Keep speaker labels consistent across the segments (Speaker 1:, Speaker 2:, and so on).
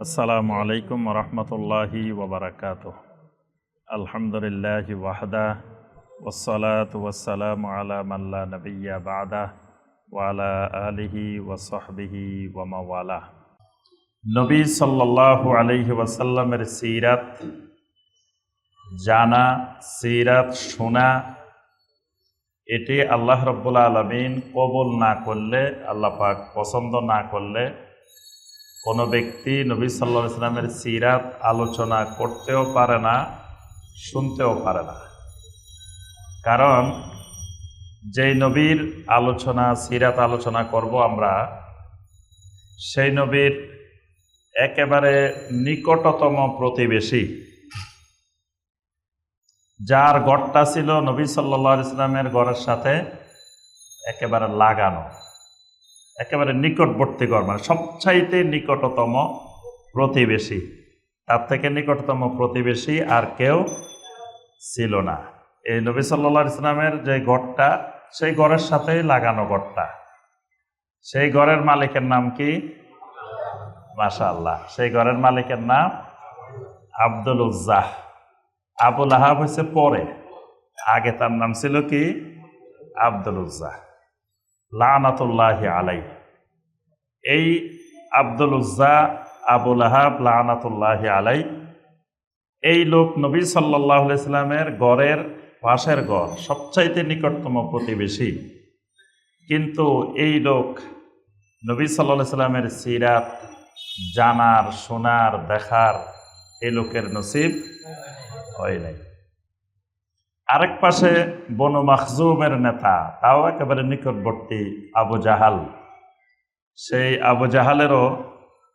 Speaker 1: আসসালামু আলাইকুম রহমতুল্লাহি ওবরাকাতুহ। আলহামদুলিল্লাহি ওয়াহদা ওয়াসসালাতু ওয়াসসালামু আলা মান লা নাবিয়্যা বা'দা ওয়া আলা আলিহি ওয়া সাহবিহি ওয়া মাওয়ালা। নবী সাল্লাল্লাহু আলাইহি ওয়াসাল্লামের সিরাত জানা, সিরাত শোনা, এটি আল্লাহ রাব্বুল আলামিন কবুল না করলে, আল্লাহ পাক পছন্দ না করলে কোনো ব্যক্তি নবী সাল্লাল্লাহু আলাইহি ওয়াসাল্লামের সিরাত আলোচনা করতেও পারে না, শুনতেও পারে না। কারণ যেই নবীর আলোচনা, সিরাত আলোচনা করব আমরা, সেই নবীর একেবারে নিকটতম প্রতিবেশী, যার ঘরটা ছিল নবী সাল্লাল্লাহু আলাইহি ওয়াসাল্লামের ঘরের সাথে একেবারে লাগানো, একেবারে নিকটবর্তী ঘর, মানে সবচাইতে নিকটতম প্রতিবেশী। তার থেকে নিকটতম প্রতিবেশী আর কেউ ছিল না। এই নবী সাল্লাল্লাহু আলাইহি ওয়াসাল্লামের যে ঘরটা, সেই ঘরের সাথেই লাগানো ঘরটা। সেই ঘরের মালিকের নাম কি? মাশাআল্লাহ, সেই ঘরের মালিকের নাম আব্দুল উজ্জাহ। আবুল আহাব হয়েছে পরে, আগে তার নাম ছিল কি? আব্দুল উজ্জাহ লানাতুল্লাহি আলাইহি। এই আব্দুল উজ্জা, আবুল আহাব লানাতুল্লাহি আলাইহি, এই লোক নবী সাল্লাল্লাহু আলাইহি ওয়াসাল্লামের ঘরের পাশের ঘর, সবচাইতে নিকটতম প্রতিবেশী। কিন্তু এই লোক নবী সাল্লাল্লাহু আলাইহি ওয়াসাল্লামের সিরাত জানার, শোনার, দেখার এই লোকের নসিব হয় নাই। আরেক পাশে বনু মাখজুমের নেতা, তাও একেবারে নিকটবর্তী আবু জাহাল, সেই আবু জাহালেরও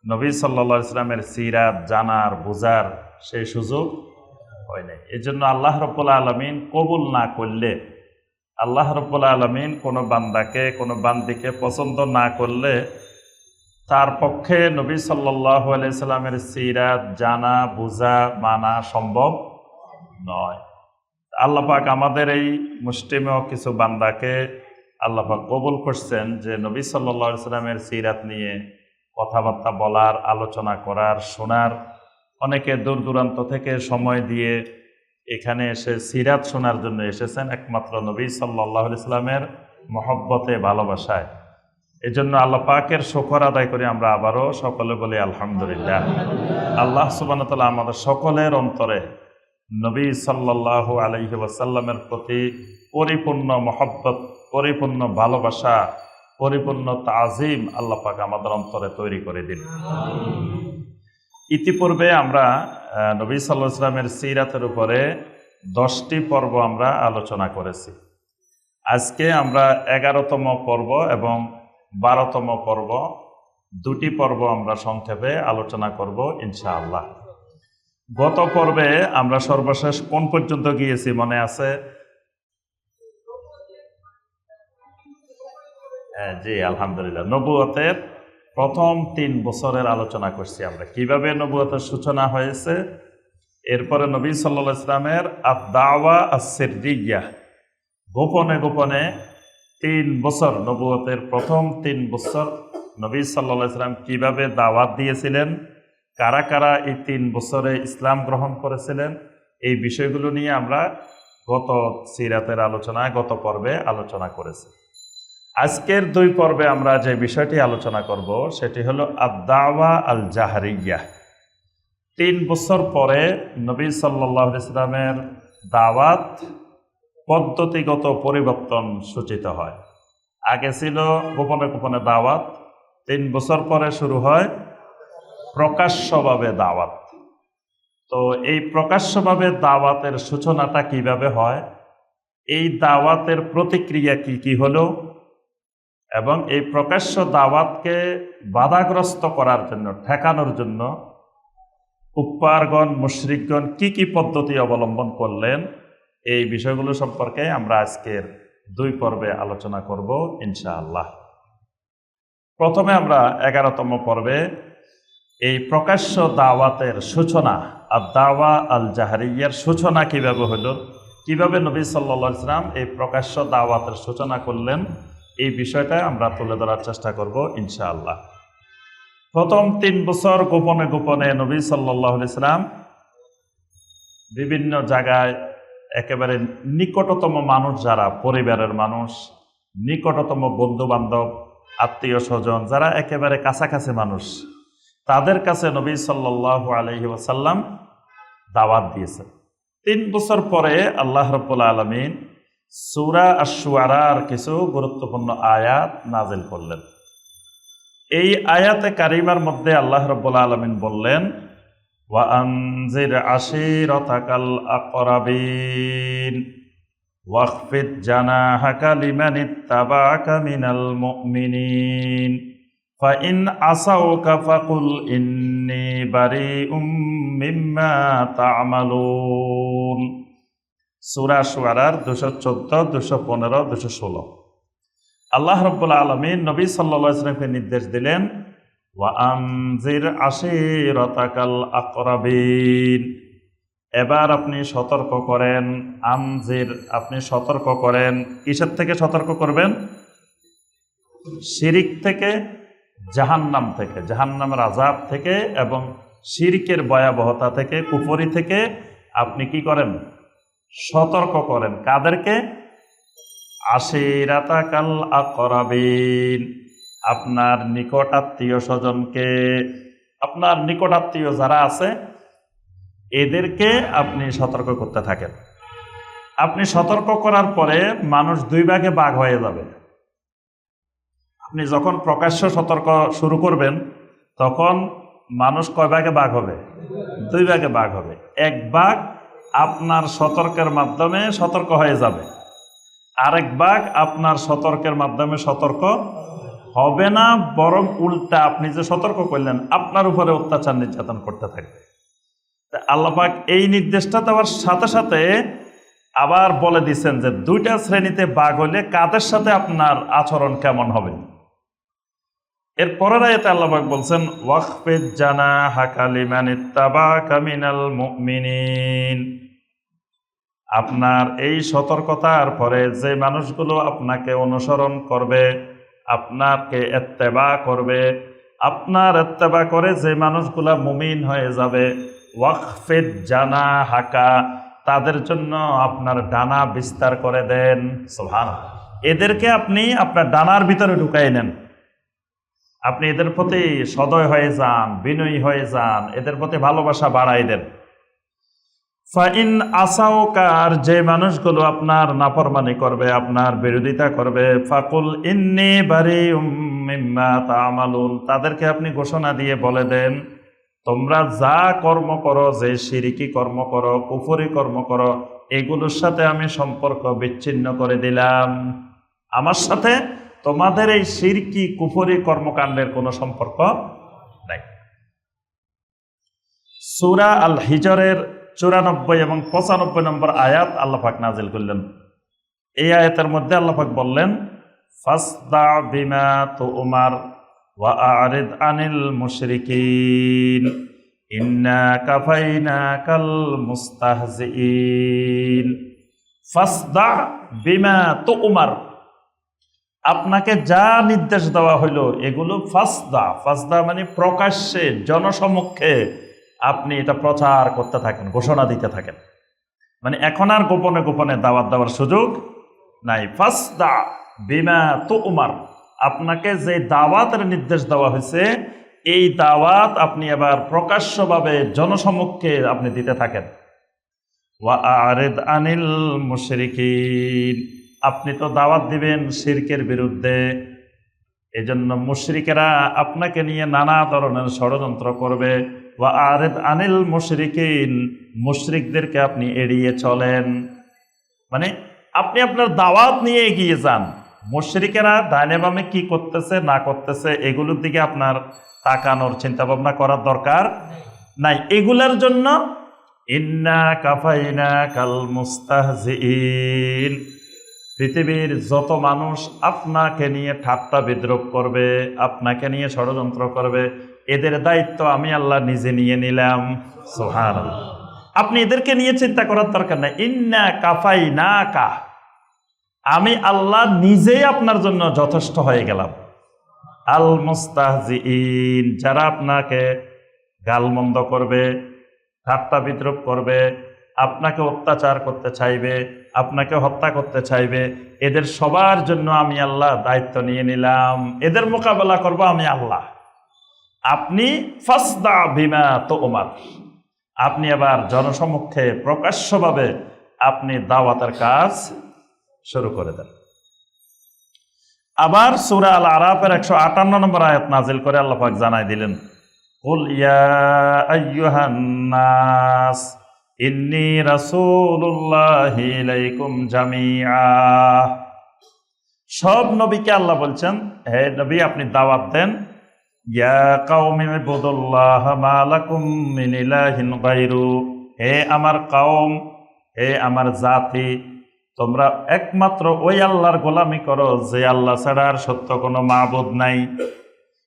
Speaker 1: নবী সাল্লাল্লাহু আলাইহি ওয়াসাল্লামের সিরাত জানার, বুঝার সেই সুযোগ হয় নাই। এই জন্য আল্লাহ রাব্বুল আলামিন কবুল না করলে, আল্লাহ রাব্বুল আলামিন কোনো বান্দাকে, কোনো বান্দিকে পছন্দ না করলে, তার পক্ষে নবী সাল্লাল্লাহু আলাইহি ওয়াসাল্লামের সিরাত জানা, বুঝা, মানা সম্ভব নয়। আল্লাহ পাক আমাদের এই মুসলিমেও কিছু বান্দাকে আল্লাহ পাক কবুল করছেন, যে নবী সাল্লাল্লাহু আলাইহি ওয়াসাল্লামের সিরাত নিয়ে কথাবার্তা বলার, আলোচনা করার, শোনার। অনেকে দূর দূরান্ত থেকে সময় দিয়ে এখানে এসে সিরাত শোনার জন্য এসেছেন, একমাত্র নবী সাল্লাল্লাহু আলাইহি ওয়াসাল্লামের মহব্বতে, ভালোবাসায়। এই জন্য আল্লাহ পাকের শুকর আদায় করে আমরা আবারও সকলে বলি আলহামদুলিল্লাহ। আল্লাহ সুবহানাহু ওয়া তাআলা আমাদের সকলের অন্তরে নবী সাল্লাল্লাহু আলাইহি ওয়াসাল্লামের প্রতি পরিপূর্ণ মহব্বত, পরিপূর্ণ ভালোবাসা, পরিপূর্ণ তাজিম আল্লাহ পাক আমাদের অন্তরে তৈরি করে দিন। ইতিপূর্বে আমরা নবী সাল্লাল্লাহু আলাইহি ওয়াসাল্লামের সিরাতের উপরে 10টি পর্ব আমরা আলোচনা করেছি। আজকে আমরা 11তম পর্ব এবং 12তম পর্ব, 2টি পর্ব আমরা সংক্ষেপে আলোচনা করব ইনশাআল্লাহ। গত পর্বে আমরা সর্বশেষ কোন পর্যন্ত গিয়েছি মনে আছে? জি আলহামদুলিল্লাহ। নবুয়তের প্রথম 3 বছরের আলোচনা করছি আমরা, কিভাবে নবুয়তের সূচনা হয়েছে। এরপরে নবী সাল্লাল্লাহু আলাইহি ওয়াসাল্লামের আদ-দাওয়া আস-সিররিয়্যাহ, গোপনে গোপনে 3 বছর, নবুয়তের প্রথম 3 বছর নবী সাল্লাল্লাহু আলাইহি ওয়াসাল্লাম কিভাবে দাওয়াত দিয়েছিলেন, কারা কারা এই 3 বছরে ইসলাম গ্রহণ করেছিলেন, এই বিষয়গুলো নিয়ে আমরা গত সিরাতের আলোচনায়, গত পর্বে আলোচনা করেছি। আজকের 2 পর্বে আমরা যে বিষয়টি আলোচনা করব সেটি হলো আদ-দাওয়া আল-জাহরিয়্যাহ। 3 বছর পরে নবী সাল্লাল্লাহু আলাইহি ওয়াসাল্লামের দাওয়াত পদ্ধতিগত পরিবর্তন সূচিত হয়। আগে ছিল গোপনে গোপনে দাওয়াত, 3 বছর পরে শুরু হয় প্রকাশ্যভাবে দাওয়াত। তো এই প্রকাশ্যভাবে দাওয়াতের সূচনাটা কিভাবে হয়, এই দাওয়াতের প্রতিক্রিয়া কি কি হলো, এবং এই প্রকাশ্য দাওয়াতকে বাধাগ্রস্ত করার জন্য, ঠেকানোর জন্য কুফফারগণ, মুশরিকগণ কি কি পদ্ধতি অবলম্বন করলেন, এই বিষয়গুলো সম্পর্কে আমরা আজকের 2 পর্বে আলোচনা করব ইনশাআল্লাহ। প্রথমে আমরা 11তম পর্বে এই প্রকাশ্য দাওয়াতের সূচনা, আদ-দাওয়া আল-জাহরিয়্যার সূচনা কিভাবে হলো, কিভাবে নবী সাল্লাল্লাহু আলাইহি ওয়াসাল্লাম এই প্রকাশ্য দাওয়াতের সূচনা করলেন, এই বিষয়টা আমরা তুলে ধরার চেষ্টা করব ইনশাআল্লাহ। প্রথম 3 বছর গোপনে গোপনে নবী সাল্লাল্লাহু আলাইহি সাল্লাম বিভিন্ন জায়গায় একেবারে নিকটতম মানুষ যারা, পরিবারের মানুষ, নিকটতম বন্ধু বান্ধব, আত্মীয় স্বজন যারা একেবারে কাছাকাছি মানুষ, তাদের কাছে নবী সাল্লাল্লাহু আলাইহি ওয়াসাল্লাম দাওয়াত দিয়েছেন। 3 বছর পরে আল্লাহ রাব্বুল আলামিন সূরা আশ-শুআরার কিছু গুরুত্বপূর্ণ আয়াত নাযিল করলেন। এই আয়াতে কারিমার মধ্যে আল্লাহ রাব্বুল আলামিন বললেন, ওয়া আনজির আশীরাতাকাল আকরাবিন ওয়াখফিদ জানাহাকা লিমানিত্তাবা'আকা মিনাল মুমিনিন ফাইন আসাউকা ফাকুল ইন্নী বারিউম মিম্মা তা'মালুন। সূরা শুআরার 214, 215, 216। আল্লাহ রাব্বুল আলামিন নবী সাল্লাল্লাহু আলাইহি ওয়াসাল্লামকে নির্দেশ দিলেন, ওয়া আনজির আশীরাতাকাল আকরাবিন, এবার আপনি সতর্ক করেন। আনজির, আপনি সতর্ক করেন। কিসের থেকে সতর্ক করবেন? শিরিক থেকে, জাহান্নাম থেকে, জাহান্নামের আযাব থেকে এবং শিরকের ভয়াবহতা থেকে, কুফরি থেকে আপনি কি করেন? সতর্ক করেন। কাদেরকে? আশীরাতাকাল আকরাবিন, আপনার নিকট আত্মীয় স্বজনকে, আপনার নিকট আত্মীয় যারা আছে এদেরকে আপনি সতর্ক করতে থাকেন। আপনি সতর্ক করার পরে মানুষ 2 ভাগে ভাগ হয়ে যাবে। আপনি যখন প্রকাশ্য সতর্ক শুরু করবেন তখন মানুষ কয় ভাগে ভাগ হবে? 2 ভাগে ভাগ হবে। এক ভাগ আপনার সতর্কের মাধ্যমে সতর্ক হয়ে যাবে, আরেক ভাগ আপনার সতর্কের মাধ্যমে সতর্ক হবে না, বরং উল্টা আপনি যে সতর্ক করলেন আপনার উপরে অত্যাচার নির্যাতন করতে থাকবে। আল্লাহ পাক এই নির্দেশটা দেওয়ার সাথে সাথে আবার বলে দিচ্ছেন যে 2টা শ্রেণীতে ভাগ হলে কাদের সাথে আপনার আচরণ কেমন হবে। এর পরের আয়াতে আল্লাহ পাক বলছেন, ওয়াখফিদ জানাহাকা লিমানিত্তাবা'আকা মিনাল মুমিনিন, আপনার এই সতর্কতার পরে যে মানুষগুলো আপনাকে অনুসরণ করবে, আপনাকে ইত্তেবা করবে, আপনার ইত্তেবা করে যে মানুষগুলো মুমিন হয়ে যাবে, ওয়াখফিদ জানাহাকা, তাদের জন্য আপনার ডানা বিস্তার করে দেন। সুবহানাল্লাহ। এদেরকে আপনি আপনার ডানার ভিতরে ঢুকাই নেন। আপনি এদের প্রতি সদয় হয়ে যান, বিনয়ী হয়ে যান, এদের প্রতি ভালোবাসা বাড়াই দেন। ফাইন আসাউকা, আর যে মানুষগুলো আপনার নাফরমানি করবে, আপনার বিরোধিতা করবে, ফাকুল ইন্নী বারিউম মিম্মা তা'মালুন, তাদেরকে আপনি ঘোষণা দিয়ে বলে দেন, তোমরা যা কর্ম করো, যে শিরকি কর্ম করো, কুফরি কর্ম করো, এগুলোর সাথে আমি সম্পর্ক বিচ্ছিন্ন করে দিলাম। আমার সাথে তোমাদের এই শিরকি কুফরি কর্মকাণ্ডের কোনো সম্পর্ক নাই। সূরা আল হিজরের 94 এবং 95 নম্বর আয়াত আল্লাহ পাক নাযিল করলেন। এই আয়াতের মধ্যে আল্লাহ পাক বললেন, ফাসদা বিমা তু'মার ওয়া আ'রিদ আনিল মুশরিকিন ইন্না কাফাইনাকাল মুস্তাহজিইন। ফাসদা বিমা তু'মার, আপনাকে যা নির্দেশ দেওয়া হইল এগুলো ফাসদা, ফাসদা মানে প্রকাশ্যে জনসমক্ষে আপনি এটা প্রচার করতে থাকেন, ঘোষণা দিতে থাকেন। মানে এখন আর গোপনে গোপনে দাওয়াত দেওয়ার সুযোগ নাই। ফাসদা বিমা তু'মার, আপনাকে যে দাওয়াতের নির্দেশ দেওয়া হয়েছে এই দাওয়াত আপনি এবার প্রকাশ্যভাবে জনসমক্ষে আপনি দিতে থাকেন। ওয়া আ'রিদ আনিল মুশরিকিন, আপনি তো দাওয়াত দিবেন শিরকের বিরুদ্ধে, এজন্য মুশরিকেরা আপনাকে নিয়ে নানা ধরনের ষড়যন্ত্র করবে। ওয়া আ'রিদ আনিল মুশরিকিন, মুশরিকদেরকে আপনি এড়িয়ে চলেন। মানে আপনি আপনার দাওয়াত নিয়ে এগিয়ে যান, মুশরিকেরা ডাইনে বামে কি করতেছে না করতেছে এগুলোর দিকে আপনার তাকানোর চিন্তা ভাবনা করার দরকার নাই। এগুলার জন্য ইন্না কাফাইনাকাল মুস্তাহজিইন, পৃথিবীর যত মানুষ আপনাকে নিয়ে ঠাট্টা বিদ্রূপ করবে, আপনাকে নিয়ে ষড়যন্ত্র করবে, এদের দায়িত্ব আমি আল্লাহ নিজে নিয়ে নিলাম। সুবহানাল্লাহ। আপনি এদেরকে নিয়ে চিন্তা করার দরকার নাই। ইন্না কাফাইনাকা, আমি আল্লাহ নিজেই আপনার জন্য যথেষ্ট হয়ে গেলাম। আল মুস্তাহজিইন, যারা আপনাকে গালমন্দ করবে, ঠাট্টা বিদ্রূপ করবে, আপনাকে অত্যাচার করতে চাইবে, আপনাকে হত্যা করতে চাইবে, এদের সবার জন্য আমি আল্লাহ দায়িত্ব নিয়ে নিলাম, এদের মোকাবেলা করব আমি আল্লাহ। আপনি ফাসদা বিমা তুমার, আপনি আবার জনসমক্ষে প্রকাশ্যভাবে আপনি দাওয়াতের কাজ শুরু করে দেন। আবার সূরা আল আরাফের 158 নম্বর আয়াত নাজিল করে আল্লাহ পাক জানাই দিলেন, কুল ইয়া আইয়ুহান নাস ইন্নী রাসূলুল্লাহি ইলাইকুম জামিআ। সব নবীকে আল্লাহ বলছেন, হে নবী আপনি দাওয়াত দেন, ইয়া কাওমি ইবুদুল্লাহ মা লাকুম মিন ইলাহিন গায়রু, হে আমার কওম, হে আমার জাতি, তোমরা একমাত্র ওই আল্লাহর গোলামি করো যে আল্লাহ ছাড়া আর সত্য কোনো মাবুদ নাই।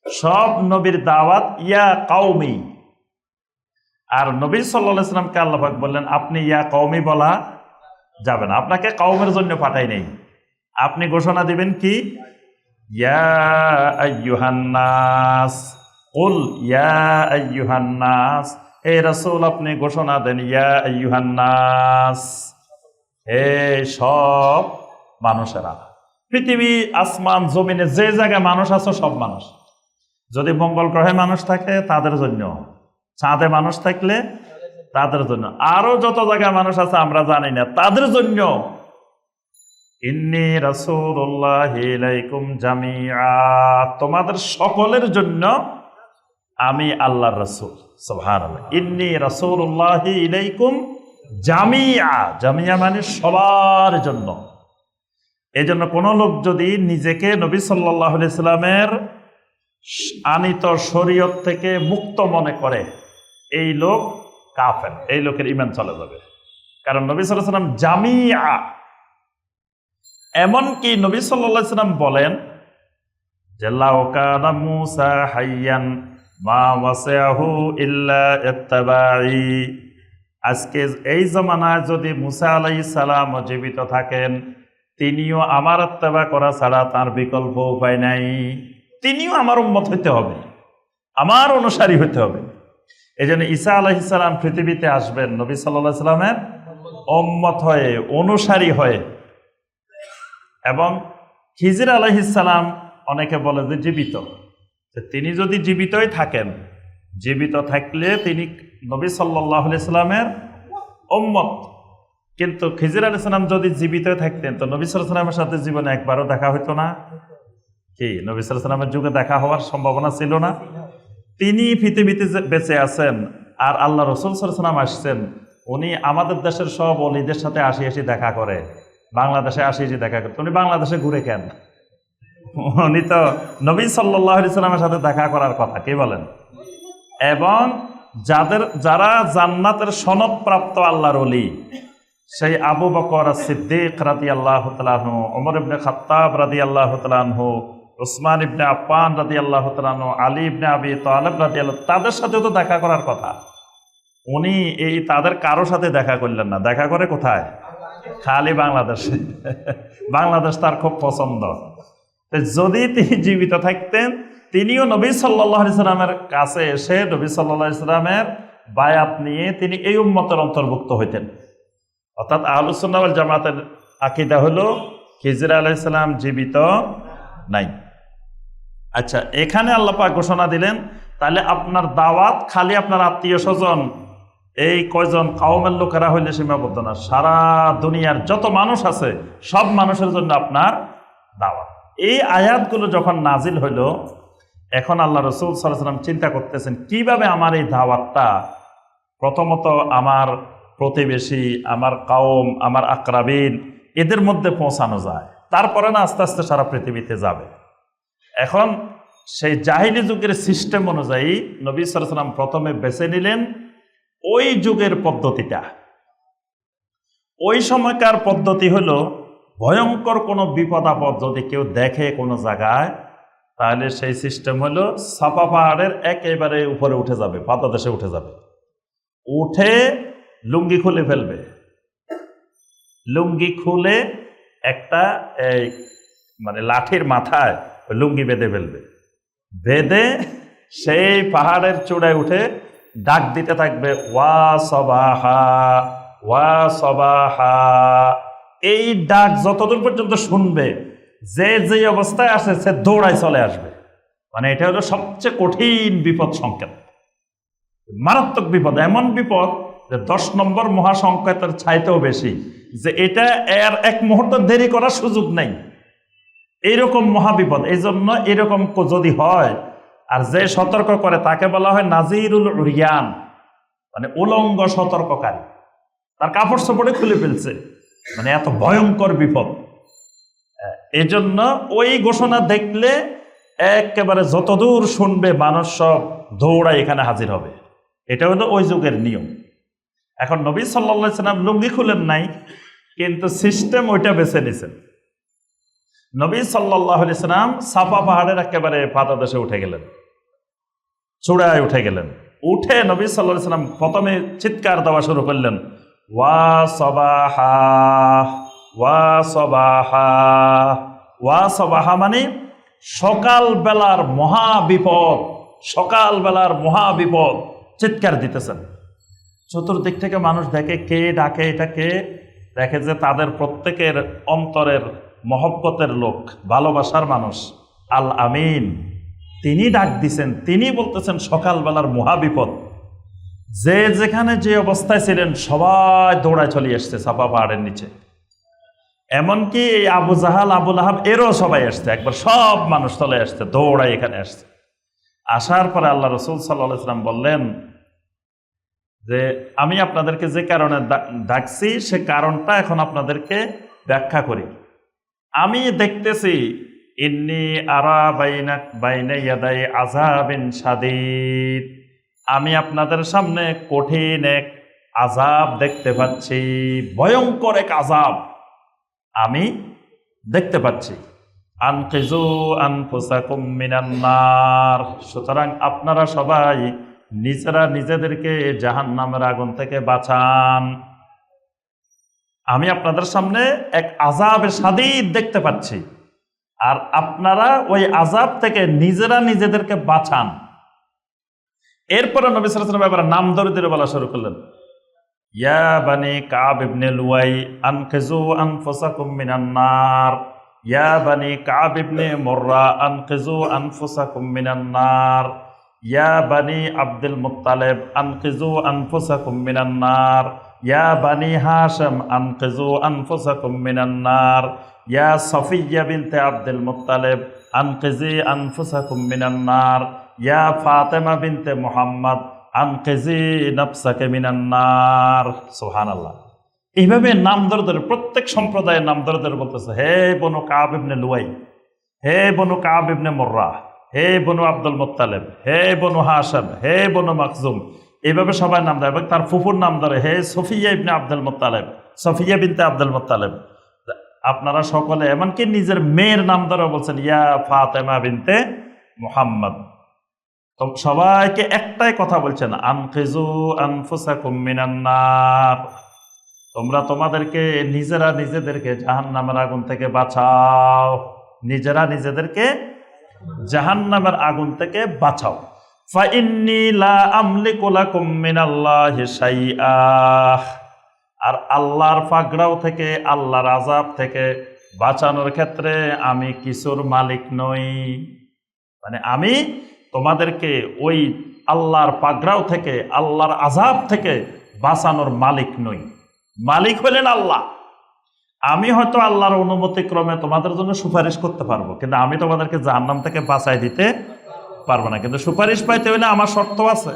Speaker 1: সব নবীর দাওয়াত ইয়া কওমি। আর নবী সাল্লাল্লাহু আলাইহি সাল্লামকে আল্লাহ পাক বললেন আপনি ইয়া কওমি বলা যাবে না, আপনাকে কওমের জন্য পাঠাই নেই। আপনি ঘোষণা দিবেন কি, ইয়া আইয়ুহান নাস, কুল ইয়া আইয়ুহান নাস, হে রাসূল আপনি ঘোষণা দেন ইয়া আইয়ুহান নাস, হে সব মানুষেরা, পৃথিবী আসমান জমিনে যে জায়গায় মানুষ আছে সব মানুষ, যদি মঙ্গল গ্রহে মানুষ থাকে তাদের জন্য, চাঁদে মানুষ থাকলে তাদের জন্য, আরো যত জায়গায় মানুষ আছে আমরা জানি না তাদের জন্য, ইন্নী রাসূলুল্লাহি ইলাইকুম জামিআ, তোমাদের সকলের জন্য আমি আল্লাহর রাসূল। সুবহানাল্লাহ, ইন্নী রাসূলুল্লাহি ইলাইকুম জামিআ, জামিআ মানে সবার জন্য। এই জন্য কোন লোক যদি নিজেকে নবী সাল্লাল্লাহু আলাইহি সাল্লামের আনিত শরীয়ত থেকে মুক্ত মনে করে, এই লোক কাফের, এই লোকের ঈমান চলে যাবে। কারণ নবী সাল্লাল্লাহু আলাইহি সাল্লাম জামিআ, এমনকি নবী সাল্লাল্লাহু আলাইহি সাল্লাম বলেন যে লাউ কানা মূসা হাইয়ান মা ওয়াসিআহু ইল্লা ইত্তাবাই, আজকে এই জমানায় যদি মুসা আলাইহিস সালাম জীবিত থাকেন, তিনিও আমার ইত্তেবা করা ছাড়া তার বিকল্প উপায় নাই, তিনিও আমার উম্মত হইতে হবে, আমার অনুসারী হইতে হবে। এই জন্য ঈসা আলাইহিস সালাম পৃথিবীতে আসবেন নবী সাল্লাল্লাহু আলাইহি সাল্লামের উম্মত হয়ে, অনুসারী হয়ে। এবং খিজির আলাইহিস সালাম অনেকে বলে যে জীবিত, তিনি যদি জীবিতই থাকেন, জীবিত থাকলে তিনি নবী সাল্লাল্লাহু আলাইহি সাল্লামের উম্মত। কিন্তু খিজির আলাইহিস সালাম যদি জীবিত থাকতেন তো নবী সাল্লাল্লাহু আলাইহি সাল্লামের সাথে জীবনে একবারও দেখা হইতো না। কি নবী সাল্লাল্লাহু আলাইহি সাল্লামের যুগে দেখা হওয়ার সম্ভাবনা ছিল না? তিনি পৃথিবীতে বেঁচে আছেন আর আল্লাহ রাসূল সাল্লাল্লাহু আলাইহি সাল্লাম আসছেন, উনি আমাদের দেশের সব ওলিদের সাথে আসি দেখা করে, বাংলাদেশে আসি দেখা করে, উনি বাংলাদেশে ঘুরে কেন? উনি তো নবী সাল্লাল্লাহু আলাইহি সাল্লামের সাথে দেখা করার কথা, কে বলেন? এবং যারা জান্নাতের সনদপ্রাপ্ত আল্লাহর ওলি, সেই আবু বকর সিদ্দিক রাদিয়াল্লাহু তাআলা আনহু, ওমর ইবনে খাত্তাব রাদিয়াল্লাহু তাআলা আনহু, উসমান ইবনে আফফান রাদিয়াল্লাহু তাআলা আনহু, আলী ইবনে আবি তালিব রাদিয়াল্লাহু, তাদের সাথে তো দেখা করার কথা। উনি এই তাদের কারো সাথে দেখা করলেন না, দেখা করে কোথায়? খালি বাংলাদেশে। বাংলাদেশ তার খুব পছন্দ। যদি তিনি জীবিত থাকতেন, তিনিও নবী সাল্লাল্লাহু আলাইহি সাল্লামের কাছে এসে নবী সাল্লাল্লাহু আলাইহি সাল্লামের বায়াত নিয়ে তিনি এই উম্মতের অন্তর্ভুক্ত হইতেন। অর্থাৎ আহলুস সুন্নাহ ওয়াল জামাতের আকীদা হলো খিজির আলাইহিস সালাম জীবিত নাই। আচ্ছা, এখানে আল্লাহ পাক ঘোষণা দিলেন, তাহলে আপনার দাওয়াত খালি আপনার আত্মীয় স্বজন এই কয়জন কওমের লোকেরা হইলে সীমাবদ্ধ না, সারা দুনিয়ার যত মানুষ আছে সব মানুষের জন্য আপনার দাওয়াত। এই আয়াতগুলো যখন নাজিল হইল, এখন আল্লাহ রাসূল সাল্লাল্লাহু আলাইহি ওয়াসাল্লাম চিন্তা করতেছেন কিভাবে আমার এই দাওয়াতটা প্রথমত আমার প্রতিবেশী, আমার কওম, আমার আকরাবিন, এদের মধ্যে পৌঁছানো যায়, তারপরে না আস্তে আস্তে সারা পৃথিবীতে যাবে। এখন সেই জাহিলি যুগের সিস্টেম অনুযায়ী নবী সাল্লাল্লাহু আলাইহি ওয়াসাল্লাম প্রথমে বেছে নিলেন ওই যুগের পদ্ধতিটা। ওই সময়কার পদ্ধতি হলো, ভয়ঙ্কর কোনো বিপদ আপদ যদি কেউ দেখে কোনো জায়গায়, তাহলে সেই সিস্টেম হলো সাফা পাহাড়ের একেবারে উপরে উঠে যাবে, পাদদেশে উঠে যাবে, উঠে লুঙ্গি খুলে ফেলবে, লুঙ্গি খুলে একটা মানে লাঠির মাথায় লুঙ্গি বেঁধে ফেলবে, বেঁধে সেই পাহাড়ের চূড়ায় উঠে ডাক দিতে থাকবে, ওয়া সবাহা ওয়া সবাহা। এই ডাক যতদূর পর্যন্ত শুনবে, যে যে অবস্থায় আসে সে দৌড়ায় চলে আসবে। মানে এটা হলো সবচেয়ে কঠিন বিপদ সংকেত, মারাত্মক বিপদ, এমন বিপদ যে 10 নম্বর মহাসংকেতের চাইতেও বেশি, যে এটা এর এক মুহূর্ত দেরি করার সুযোগ নেই, এইরকম মহাবিপদ। এই জন্য এরকম যদি হয় আর যে সতর্ক করে তাকে বলা হয় নাজিরুল উরিয়ান, মানে উলঙ্গ সতর্ককারী, তার কাপড় চোপড়ে খুলে ফেলছে, মানে এত ভয়ঙ্কর বিপদ। এই জন্য ওই ঘোষণা দেখলে একেবারে যতদূর শুনবে মানুষ সব দৌড়ায় এখানে হাজির হবে। এটা হলো ওই যুগের নিয়ম। এখন নবী সাল্লাল্লাহু আলাইহি ওয়াসাল্লাম লুঙ্গি খুলেন নাই, কিন্তু সিস্টেম ওইটা বেছে নিছেন। নবী সাল্লাল্লাহু আলাইহি ওয়াসাল্লাম সাফা পাহাড়ের একেবারে পাদদেশে উঠে গেলেন, চূড়ায় উঠে গেলেন। উঠে নবী সাল্লাল্লাহু আলাইহি ওয়াসাল্লাম প্রথমে চিৎকার দেওয়া শুরু করলেন, ওয়া সবাহা ওয়া সবাহা। ওয়া সবাহা মানে সকাল বেলার মহাবিপদ, সকাল বেলার মহাবিপদ চিৎকার দিতেছেন। চতুর্দিক থেকে মানুষ দেখে, কে ডাকে, এটা কে? দেখে যে তাদের প্রত্যেকের অন্তরের মহব্বতের লোক, ভালোবাসার মানুষ আল আমিন, তিনি ডাক দিছেন, তিনি বলতেছেন সকালবেলার মহাবিপদ। যে যেখানে যে অবস্থায় ছিলেন সবাই দৌড়ায় চলে এসছে সাফা পাহাড়ের নিচে। এমনকি এই আবু জাহাল, আবু লাহাব এরও সবাই আসছে, একবার সব মানুষ চলে আসছে, দৌড়ায় এখানে আসছে। আসার পরে আল্লাহ রাসূল সাল্লাল্লাহু আলাইহি ওয়াসাল্লাম বললেন যে আমি আপনাদেরকে যে কারণে ডাকছি সে কারণটা এখন আপনাদেরকে ব্যাখ্যা করি। আমি দেখতেছি ইন্নী আরা বাইনা ইয়াদাই আযাবিন শাদীদ, আমি আপনাদের সামনে কঠিন এক আযাব দেখতে পাচ্ছি, ভয়ঙ্কর এক আযাব আমি দেখতে পাচ্ছি। আনকিজু আনফুসাকুম মিনান নার, সুতরাং আপনারা সবাই নিজেরা নিজেদেরকে জাহান্নামের আগুন থেকে বাঁচান। আমি আপনাদের সামনে এক আযাবের শাদীদ দেখতে পাচ্ছি, আর আপনারা ওই আযাব থেকে নিজেরা নিজেদেরকে বাঁচান। এরপরে নবী সাল্লাল্লাহু আলাইহি ওয়াসাল্লাম এবার নাম ধরে ধরে বলা শুরু করলেন, ইয়া বানি কাব ইবনে লুয়াই আনকিজু আনফুসাকুম মিনান নার, ইয়া বানি কাব ইবনে মুররা আনকিজু আনফুসাকুম মিনান নার, ইয়া বানি আব্দুল মুত্তালিব আনকিজু আনফুসাকুম মিনান নার, ইয়া বানি হাশিম আনকিজু আনফুসাকুম মিনান নার, ইয়া সফিয়্যা বিনতে আব্দুল মুত্তালিব আনকিজি আনফুসাকুম মিনান নার, ইয়া ফাতেমা বিনতে মুহাম্মদ আনকিজি নাফসাকে মিনান নার। সুবহানাল্লাহ। এইভাবে নাম ধরে ধরে প্রত্যেক সম্প্রদায়ের নাম ধরে ধরে বলতেছে, হে বনু কাব ইবনে লুয়াই, হে বনু কাব ইবনে মুররা, হে বনু আব্দুল মুত্তালিব, হে বনু হাশিম, হে বনু মাখজুম। এইভাবে সবাই নাম দেয় এবং তার ফুফুর নাম ধরে, হে সফিয়া ইবনে আব্দুল মুত্তালিব, সফিয়া বিনতে আব্দুল মুত্তালিব। আপনারা সকলে, এমনকি নিজের মেয়ের নাম ধরে বলছেন, ইয়া ফাতেমা বিনতে মুহাম্মদ। তো সবাইকে একটাই কথা বলছেন, আনকিজু আনফুসাকুম মিনান নার, তোমরা তোমাদেরকে নিজেরা নিজেদেরকে জাহান্নামের আগুন থেকে বাঁচাও, নিজেরা নিজেদেরকে জাহান্নামের আগুন থেকে বাঁচাও। ফাইন্নী লা আমলিকু লাকুম মিনাল্লাহি শাইআ, আর আল্লাহর পাকড়াও থেকে, আল্লাহর আযাব থেকে বাঁচানোর ক্ষেত্রে আমি কিছুর মালিক নই। মানে আমি তোমাদেরকে ওই আল্লাহর পাকড়াও থেকে, আল্লাহর আযাব থেকে বাঁচানোর মালিক নই। মালিক হলেন আল্লাহ। আমি হয়তো আল্লাহর অনুমতি ক্রমে তোমাদের জন্য সুপারিশ করতে পারবো, কিন্তু আমি তোমাদেরকে জাহান্নাম থেকে বাঁচাই দিতে পারবো না। কিন্তু সুপারিশ পাইতে হলে আমার শর্ত আছে।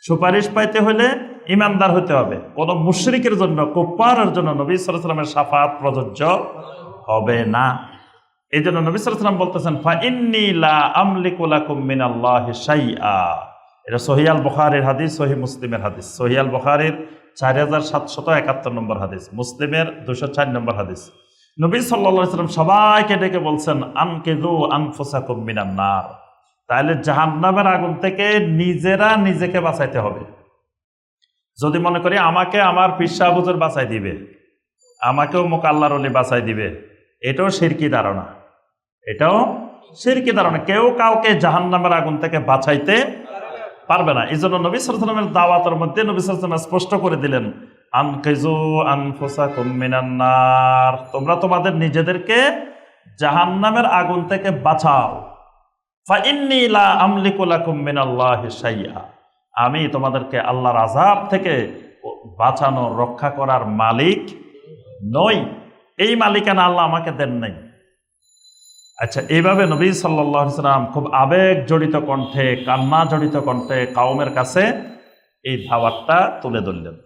Speaker 1: সুপারিশ পাইতে হলে ইমানদার হতে হবে। কোনো মুশরিকের জন্য, কুফফারের জন্য নবী সাল্লাল্লাহু আলাইহি ওয়াসাল্লামের শাফাআত প্রযোজ্য হবে না। এই জন্য নবী সাল্লাল্লাহু আলাইহি ওয়াসাল্লাম বলতেছেন, ফাইন্নী লা আমলিকু লাকুম মিনাল্লাহি শাইআ। এটা সহিহ আল বুখারীর হাদিস, সহিহ মুসলিমের হাদিস। সহিহ আল বুখারীর 4771 নম্বর হাদিস, মুসলিমের 204 নম্বর হাদিস। নবী সাল্লাল্লাহু আলাইহি ওয়াসাল্লাম সবাইকে ডেকে বলছেন, আনকিযু আনফুসাকুম মিনান নার, তাহলে জাহান্নামের আগুন থেকে নিজেরা নিজেকে বাঁচাইতে হবে। যদি মনে করি আমাকে আমার পীর সাহেব হুজুর বাঁচাই দিবে, আমাকেও মুক আল্লাহর ওলি বাঁচাই দিবে, এটাও শিরকি ধারণা, এটাও শিরকি ধারণা। কেউ কাউকে জাহান্নামের আগুন থেকে বাঁচাইতে পারবে না। এই জন্য নবী সাল্লাল্লাহু আলাইহি ওয়াসাল্লামের দাওয়াতের মধ্যে নবী সাল্লাল্লাহু আলাইহি ওয়াসাল্লাম স্পষ্ট করে দিলেন, আনকিজু আনফুসাকুম মিনান নার, তোমরা তোমাদের নিজেদেরকে জাহান্নামের আগুন থেকে বাঁচাও। ফাইন্নী লা আমলিকু লাকুম মিনাল্লাহি শাইআ, আমি তোমাদেরকে আল্লাহর আযাব থেকে বাঁচানোর রক্ষা করার মালিক নই। এই মালিকানা আল্লাহ আমাকে দেন নাই। আচ্ছা, এইভাবে নবী সাল্লাল্লাহু আলাইহি ওয়াসাল্লাম খুব আবেগ জড়িত কণ্ঠে, কান্না জড়িত কণ্ঠে কাওমের কাছে এই দাওয়াতটা তুলে ধরলেন।